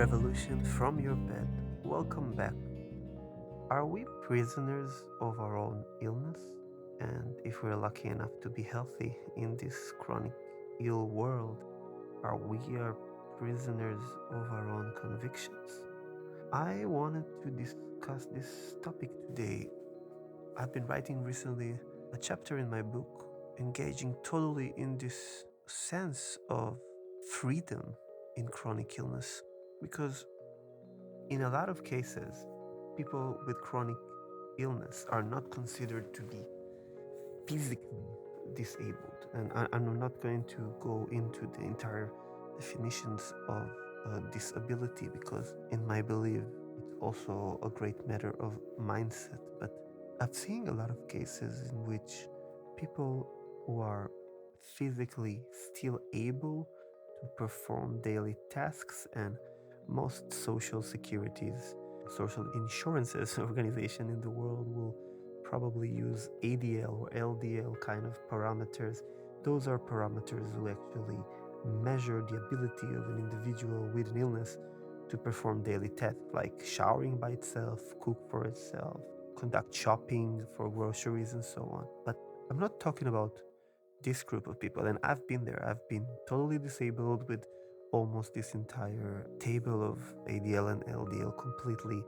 revolution from your bed. Welcome back. Are we prisoners of our own illness? And if we're lucky enough to be healthy in this chronic ill world, are we prisoners of our own convictions? I wanted to discuss this topic today. I've been writing recently a chapter in my book, engaging totally in this sense of freedom in chronic illness. Because in a lot of cases, people with chronic illness are not considered to be physically disabled. And I'm not going to go into the entire definitions of disability because, in my belief, it's also a great matter of mindset. But I've seen a lot of cases in which people who are physically still able to perform daily tasks and most social securities, social insurances organization in the world will probably use ADL or LDL kind of parameters. Those are parameters who actually measure the ability of an individual with an illness to perform daily tasks like showering by itself, cook for itself, conduct shopping for groceries, and so on. But I'm not talking about this group of people, and I've been there. I've been totally disabled with almost this entire table of ADL and LDL completely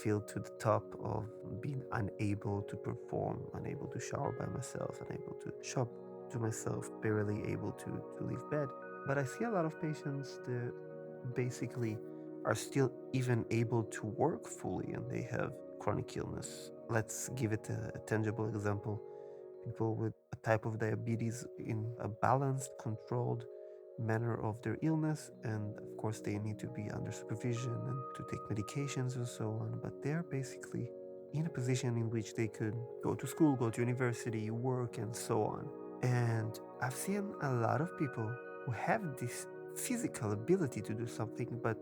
filled to the top of being unable to perform, unable to shower by myself, unable to shop to myself, barely able to leave bed. But I see a lot of patients that basically are still even able to work fully and they have chronic illness. Let's give it a tangible example. People with a type of diabetes in a balanced, controlled manner of their illness, and of course they need to be under supervision and to take medications and so on, but they're basically in a position in which they could go to school, go to university, work, and so on. And I've seen a lot of people who have this physical ability to do something, but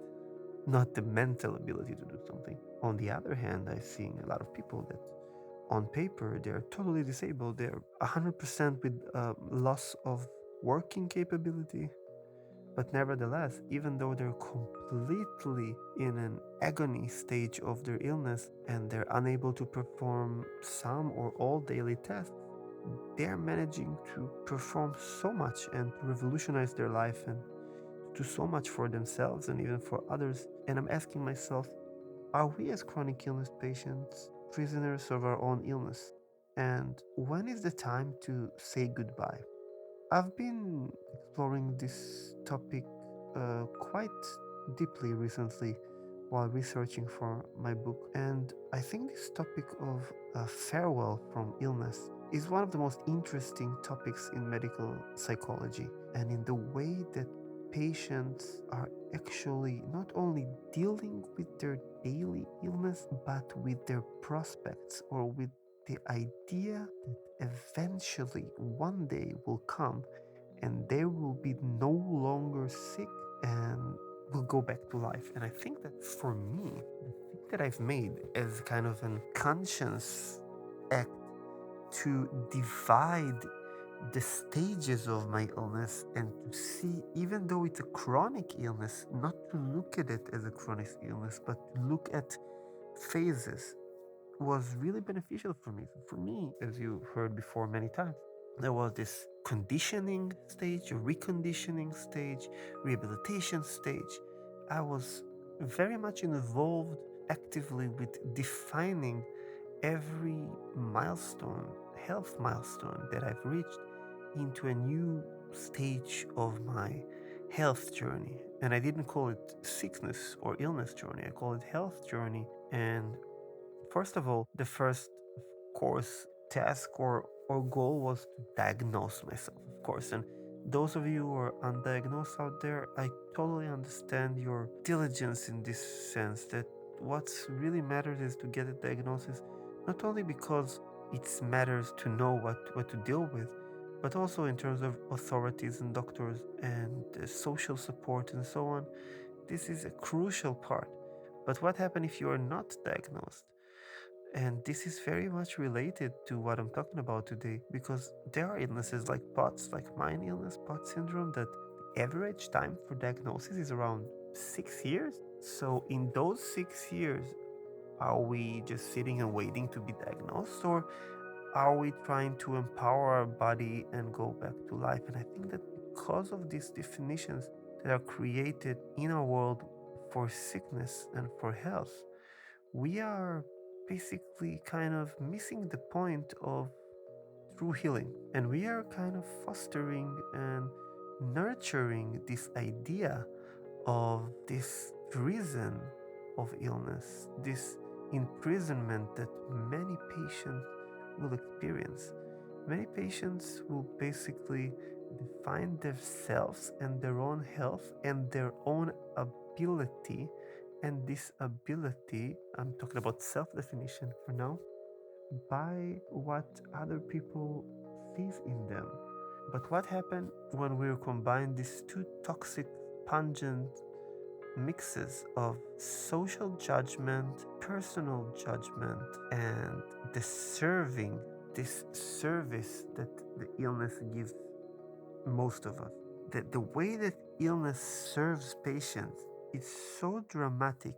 not the mental ability to do something. On the other hand, I've seen a lot of people that on paper they're totally disabled, they're 100% with loss of working capability, but nevertheless, even though they're completely in an agony stage of their illness and they're unable to perform some or all daily tasks, they're managing to perform so much and to revolutionize their life and do so much for themselves and even for others. And I'm asking myself, are we as chronic illness patients prisoners of our own illness? And when is the time to say goodbye? I've been exploring this topic quite deeply recently while researching for my book, and I think this topic of farewell from illness is one of the most interesting topics in medical psychology, and in the way that patients are actually not only dealing with their daily illness but with their prospects or with the idea that eventually one day will come and they will be no longer sick and will go back to life. And I think that for me, the thing that I've made as kind of an conscious act to divide the stages of my illness and to see, even though it's a chronic illness, not to look at it as a chronic illness, but to look at phases was really beneficial for me. For me, as you heard before many times, there was this conditioning stage, a reconditioning stage, rehabilitation stage. I was very much involved actively with defining every milestone, health milestone that I've reached into a new stage of my health journey. And I didn't call it sickness or illness journey, I call it health journey. And first of all, the first, of course, task or goal was to diagnose myself, of course. And those of you who are undiagnosed out there, I totally understand your diligence in this sense that what's really matters is to get a diagnosis, not only because it matters to know what to deal with, but also in terms of authorities and doctors and social support and so on. This is a crucial part. But what happens if you are not diagnosed? And this is very much related to what I'm talking about today because there are illnesses like POTS, like mine illness, POTS syndrome, that the average time for diagnosis is around 6 years. So, in those 6 years, are we just sitting and waiting to be diagnosed, or are we trying to empower our body and go back to life? And I think that because of these definitions that are created in our world for sickness and for health, we are basically kind of missing the point of true healing. And we are kind of fostering and nurturing this idea of this prison of illness, this imprisonment that many patients will experience. Many patients will basically define themselves and their own health and their own ability. And this ability, I'm talking about self definition for now, by what other people sees in them. But what happened when we combine these two toxic, pungent mixes of social judgment, personal judgment, and the serving, this service that the illness gives most of us? The way that illness serves patients is so dramatic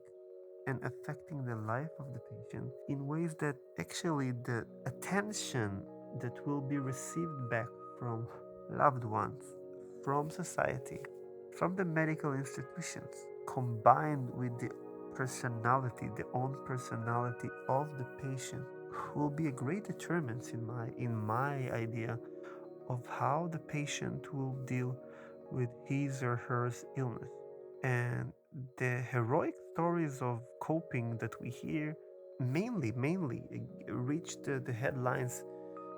and affecting the life of the patient in ways that actually the attention that will be received back from loved ones, from society, from the medical institutions, combined with the personality, the own personality of the patient, will be a great determinant in my idea of how the patient will deal with his or her illness. And the heroic stories of coping that we hear mainly reach the headlines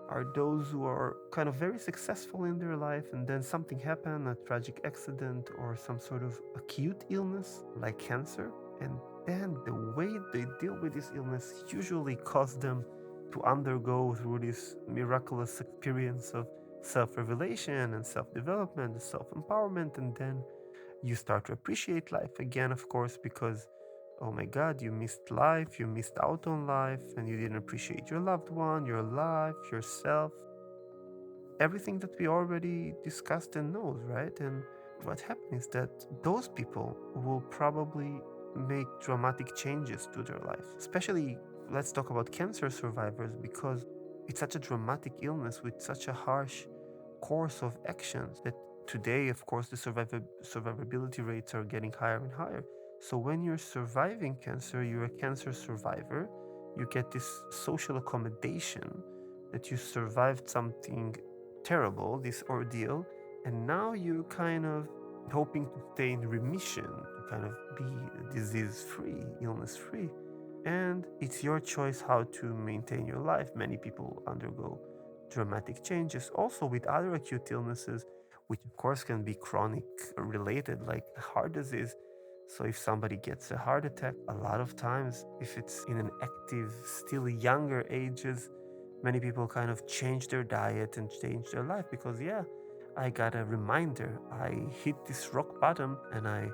are those who are kind of very successful in their life and then something happened, a tragic accident or some sort of acute illness like cancer, and then the way they deal with this illness usually cause them to undergo through this miraculous experience of self-revelation and self-development and self-empowerment, and then you start to appreciate life again, of course, because oh my god, you missed life, you missed out on life, and you didn't appreciate your loved one, your life, yourself, everything that we already discussed and knows, right? And what happens is that those people will probably make dramatic changes to their life. Especially, let's talk about cancer survivors, because it's such a dramatic illness with such a harsh course of actions that today, of course, the survivability rates are getting higher and higher. So when you're surviving cancer, you're a cancer survivor. You get this social accommodation that you survived something terrible, this ordeal, and now you're kind of hoping to stay in remission, to kind of be disease free, illness free. And it's your choice how to maintain your life. Many people undergo dramatic changes also with other acute illnesses, which of course can be chronic related, like heart disease. So if somebody gets a heart attack, a lot of times, if it's in an active, still younger ages, many people kind of change their diet and change their life because, yeah, I got a reminder. I hit this rock bottom and I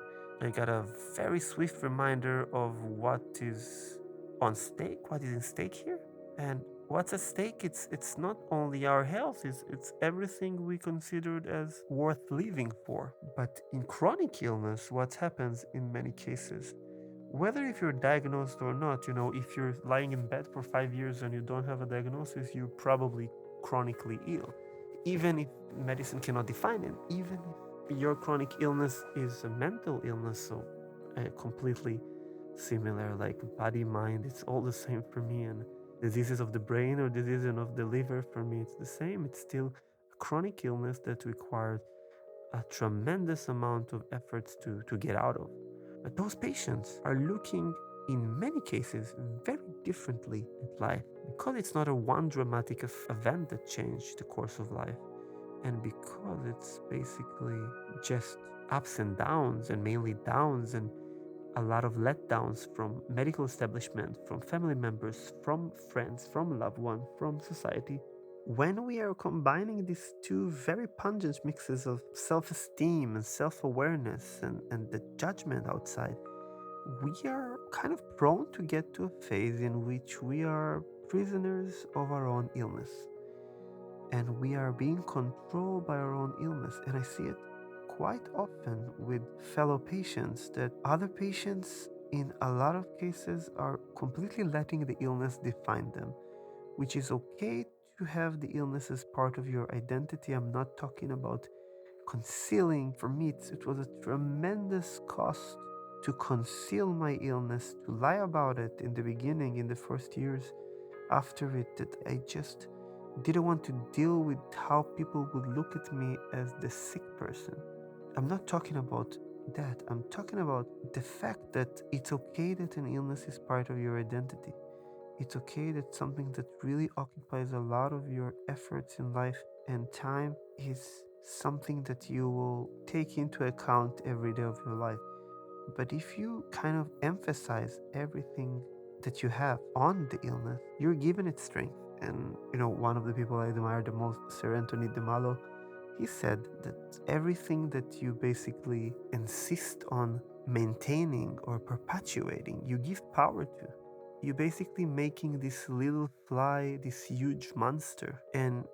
got a very swift reminder of what is on stake, what is in stake here. And what's at stake? It's not only our health, it's everything we considered as worth living for. But in chronic illness, what happens in many cases, whether if you're diagnosed or not, if you're lying in bed for 5 years and you don't have a diagnosis, you're probably chronically ill. Even if medicine cannot define it, even if your chronic illness is a mental illness, so completely similar, like body, mind, it's all the same for me. And diseases of the brain or diseases of the liver, for me, it's the same. It's still a chronic illness that requires a tremendous amount of efforts to get out of. But those patients are looking, in many cases, very differently at life because it's not a one dramatic event that changed the course of life, and because it's basically just ups and downs, and mainly downs, and a lot of letdowns from medical establishment, from family members, from friends, from loved ones, from society. When we are combining these two very pungent mixes of self-esteem and self-awareness and the judgment outside, we are kind of prone to get to a phase in which we are prisoners of our own illness and we are being controlled by our own illness. And I see it quite often with fellow patients that other patients, in a lot of cases, are completely letting the illness define them, which is okay to have the illness as part of your identity. I'm not talking about concealing. For me, it was a tremendous cost to conceal my illness, to lie about it in the beginning, in the first years after it, that I just didn't want to deal with how people would look at me as the sick person. I'm not talking about that. I'm talking about the fact that it's okay that an illness is part of your identity. It's okay that something that really occupies a lot of your efforts in life and time is something that you will take into account every day of your life. But if you kind of emphasize everything that you have on the illness, you're giving it strength. And one of the people I admire the most, Sir Anthony de Malo, he said that everything that you basically insist on maintaining or perpetuating, you give power to. You're basically making this little fly this huge monster. And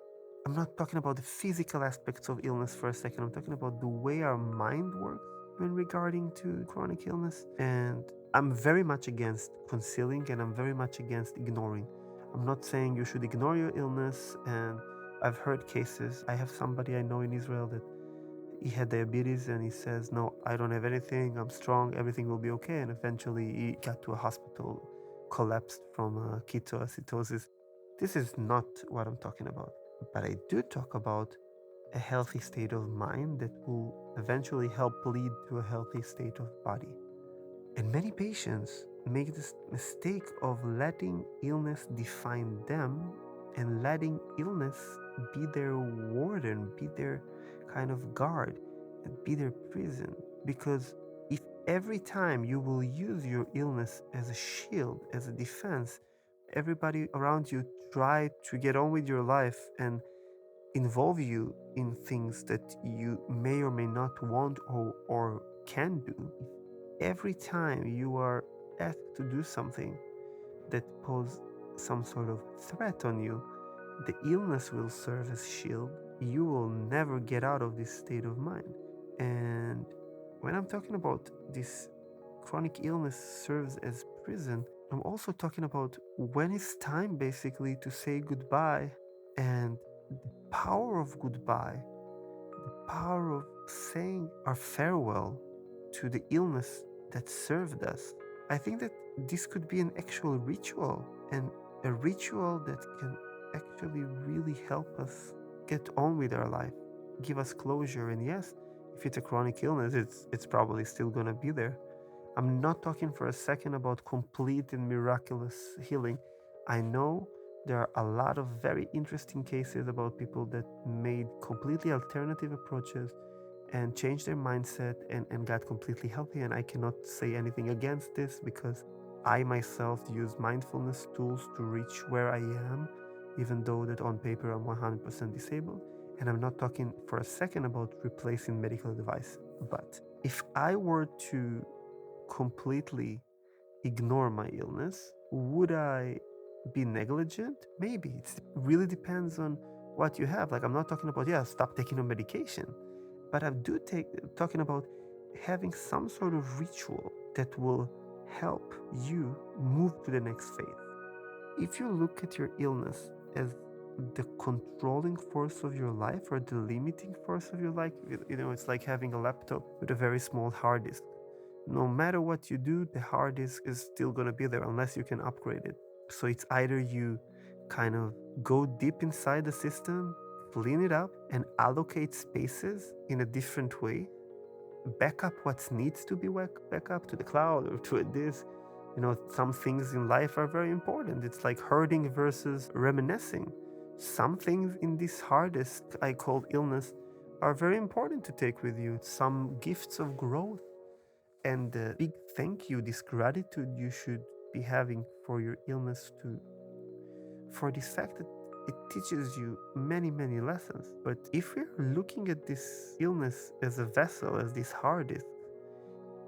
I'm not talking about the physical aspects of illness for a second. I'm talking about the way our mind works when regarding to chronic illness. And I'm very much against concealing, and I'm very much against ignoring. I'm not saying you should ignore your illness, and I've heard cases. I have somebody I know in Israel that he had diabetes and he says, no, I don't have anything, I'm strong, everything will be okay. And eventually he got to a hospital, collapsed from ketoacidosis. This is not what I'm talking about. But I do talk about a healthy state of mind that will eventually help lead to a healthy state of body. And many patients make this mistake of letting illness define them and letting illness be their warden, be their kind of guard, and be their prison. Because if every time you will use your illness as a shield, as a defense, everybody around you try to get on with your life and involve you in things that you may or may not want or can do, every time you are asked to do something that poses some sort of threat on you, the illness will serve as shield. You will never get out of this state of mind. And when I'm talking about this chronic illness serves as prison, I'm also talking about when it's time basically to say goodbye, and the power of goodbye, the power of saying our farewell to the illness that served us. I think that this could be an actual ritual, and a ritual that can actually really help us get on with our life, give us closure. And yes, if it's a chronic illness, it's probably still gonna be there. I'm not talking for a second about complete and miraculous healing. I know there are a lot of very interesting cases about people that made completely alternative approaches and changed their mindset and got completely healthy. And I cannot say anything against this because I myself use mindfulness tools to reach where I am, even though that on paper I'm 100% disabled. And I'm not talking for a second about replacing medical advice. But if I were to completely ignore my illness, would I be negligent? Maybe. It really depends on what you have. Like, I'm not talking about, yeah, stop taking a medication, but I do talking about having some sort of ritual that will help you move to the next phase. If you look at your illness as the controlling force of your life or the limiting force of your life, it's like having a laptop with a very small hard disk. No matter what you do, the hard disk is still going to be there unless you can upgrade it. So it's either you kind of go deep inside the system, clean it up, and allocate spaces in a different way, back up what needs to be back up to the cloud or to a disk. Some things in life are very important. It's like herding versus reminiscing. Some things in this hard disk I call illness are very important to take with you. Some gifts of growth and the big thank you, this gratitude you should be having for your illness, for this fact that it teaches you many, many lessons. But if we're looking at this illness as a vessel, as this hard disk,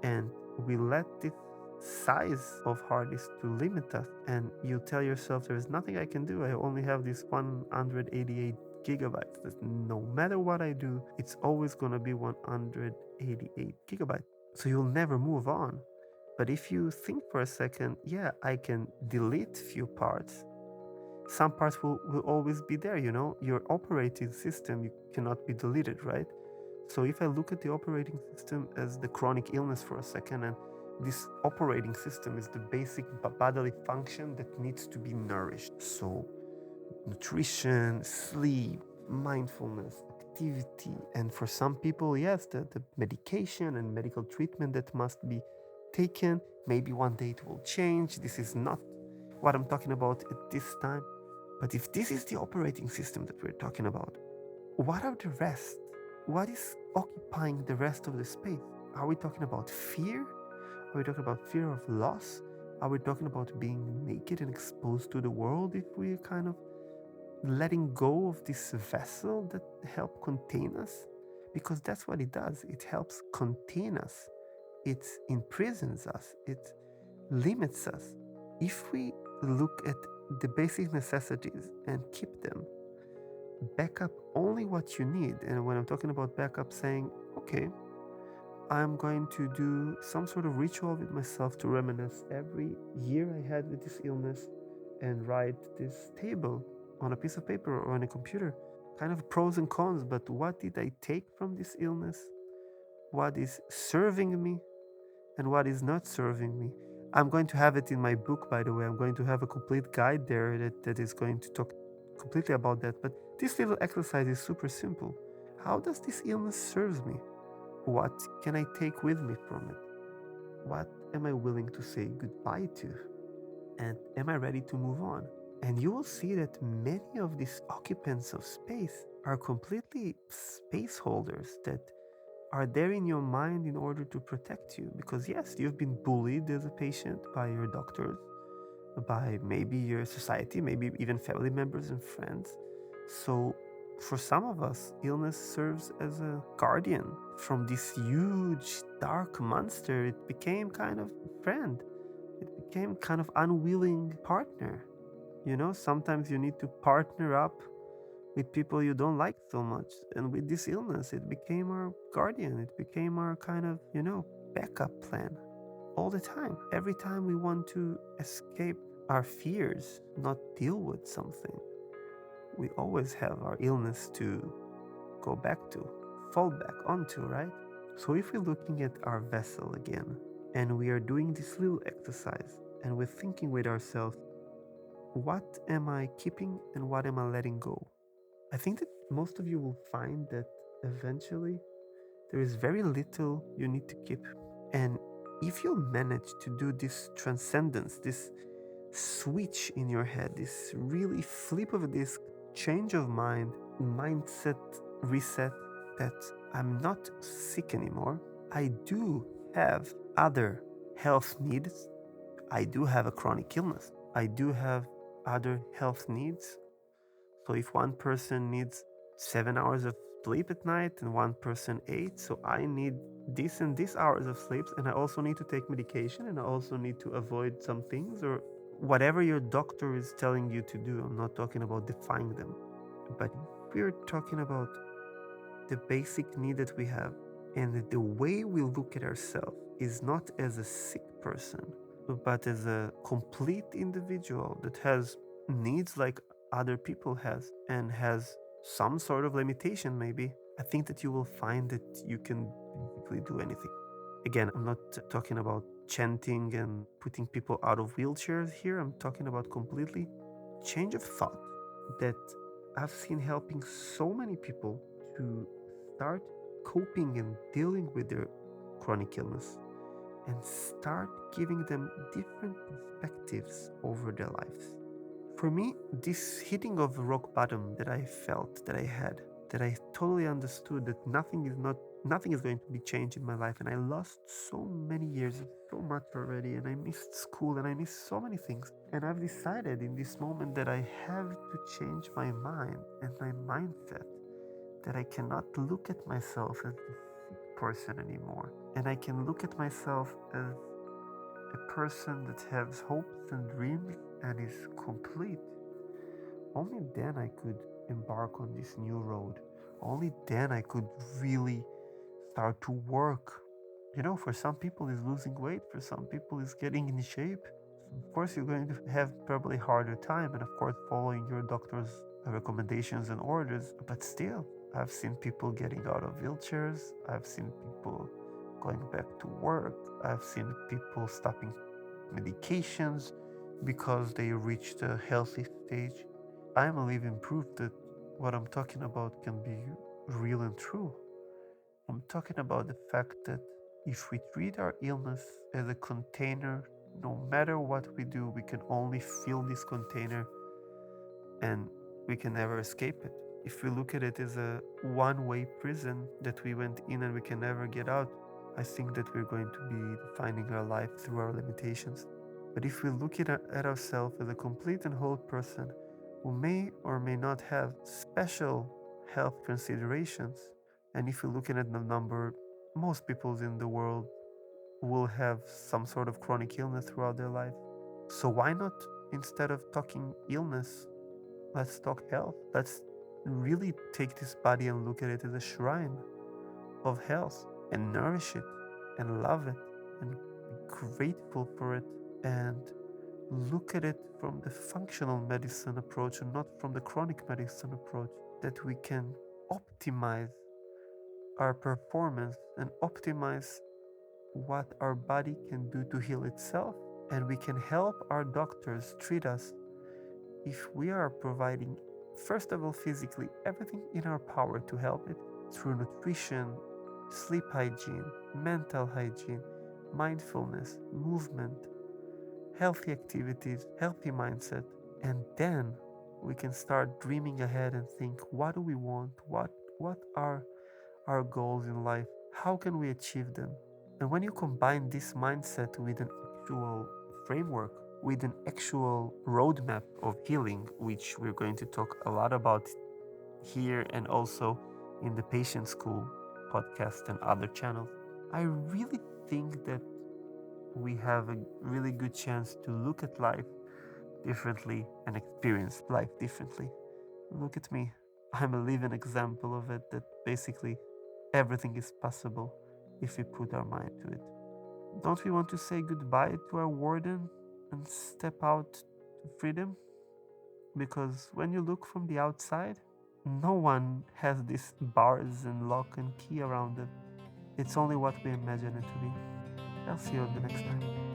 and we let this size of hard disk to limit us, and you tell yourself there is nothing I can do, I only have this 188 gigabytes. That no matter what I do, it's always going to be 188 gigabytes. So you'll never move on. But if you think for a second, yeah, I can delete few parts. Some parts will always be there, Your operating system, you cannot be deleted, right? So if I look at the operating system as the chronic illness for a second, and this operating system is the basic bodily function that needs to be nourished. So nutrition, sleep, mindfulness, activity, and for some people, yes, the medication and medical treatment that must be taken. Maybe one day it will change. This is not what I'm talking about at this time. But if this is the operating system that we're talking about, what are the rest? What is occupying the rest of the space? Are we talking about fear? Are we talking about fear of loss? Are we talking about being naked and exposed to the world if we're kind of letting go of this vessel that help contain us? Because that's what it does. It helps contain us. It imprisons us. It limits us. If we look at the basic necessities and keep them, back up only what you need. And when I'm talking about backup, saying, okay, I'm going to do some sort of ritual with myself to reminisce every year I had with this illness and write this table on a piece of paper or on a computer, kind of pros and cons. But what did I take from this illness? What is serving me and what is not serving me? I'm going to have it in my book, by the way. I'm going to have a complete guide there that is going to talk completely about that. But this little exercise is super simple. How does this illness serve me? What can I take with me from it? What am I willing to say goodbye to? And am I ready to move on? And you will see that many of these occupants of space are completely space holders that are there in your mind in order to protect you. Because yes, you've been bullied as a patient by your doctors, by maybe your society, maybe even family members and friends. So for some of us, illness serves as a guardian. From this huge dark monster, it became kind of a friend. It became kind of unwilling partner. Sometimes you need to partner up with people you don't like so much. And with this illness, it became our guardian. It became our kind of, backup plan all the time. Every time we want to escape our fears, not deal with something, we always have our illness to go back to, fall back onto, right? So if we're looking at our vessel again, and we are doing this little exercise, and we're thinking with ourselves, what am I keeping and what am I letting go? I think that most of you will find that eventually there is very little you need to keep. And if you manage to do this transcendence, this switch in your head, this really flip of this change of mind, mindset reset, that I'm not sick anymore. I do have other health needs. I do have a chronic illness. I do have other health needs. So if one person needs 7 hours of sleep at night and one person 8, so I need this and this hours of sleep, and I also need to take medication, and I also need to avoid some things, or whatever your doctor is telling you to do. I'm not talking about defying them, but we're talking about the basic need that we have, and the way we look at ourselves is not as a sick person, but as a complete individual that has needs like other people has, and has some sort of limitation maybe. I think that you will find that you can basically do anything. Again, I'm not talking about chanting and putting people out of wheelchairs here. I'm talking about completely change of thought that I've seen helping so many people to start coping and dealing with their chronic illness, and start giving them different perspectives over their lives. For me, this hitting of rock bottom that I felt, that I had, that I totally understood that nothing is going to be changed in my life, and I lost so many years, so much already, and I missed school, and I missed so many things. And I've decided in this moment that I have to change my mind and my mindset, that I cannot look at myself as the sick person anymore, and I can look at myself as a person that has hopes and dreams and is complete. Only then I could embark on this new road. Only then I could really start to work. For some people is losing weight, for some people is getting in shape. Of course, you're going to have probably harder time, and of course, following your doctor's recommendations and orders. But still, I've seen people getting out of wheelchairs. I've seen people going back to work. I've seen people stopping medications because they reached a healthy stage. I'm a living proof that what I'm talking about can be real and true. I'm talking about the fact that if we treat our illness as a container, no matter what we do, we can only fill this container and we can never escape it. If we look at it as a one-way prison that we went in and we can never get out, I think that we're going to be defining our life through our limitations. But if we look at ourselves as a complete and whole person who may or may not have special health considerations, and if we look at the number, most people in the world will have some sort of chronic illness throughout their life. So why not, instead of talking illness, let's talk health? Let's really take this body and look at it as a shrine of health and nourish it and love it and be grateful for it and look at it from the functional medicine approach and not from the chronic medicine approach, that we can optimize our performance and optimize what our body can do to heal itself, and we can help our doctors treat us if we are providing, first of all, physically everything in our power to help it through nutrition, sleep hygiene, mental hygiene, mindfulness, movement, healthy activities, healthy mindset, and then we can start dreaming ahead and think, what do we want? What are our goals in life? How can we achieve them? And when you combine this mindset with an actual framework, with an actual roadmap of healing, which we're going to talk a lot about here and also in the Patient School podcast and other channels, I really think that we have a really good chance to look at life differently and experience life differently. Look at me. I'm a living example of it, that basically everything is possible if we put our mind to it. Don't we want to say goodbye to our warden and step out to freedom? Because when you look from the outside, no one has these bars and lock and key around it. It's only what we imagine it to be. I'll see you the next time.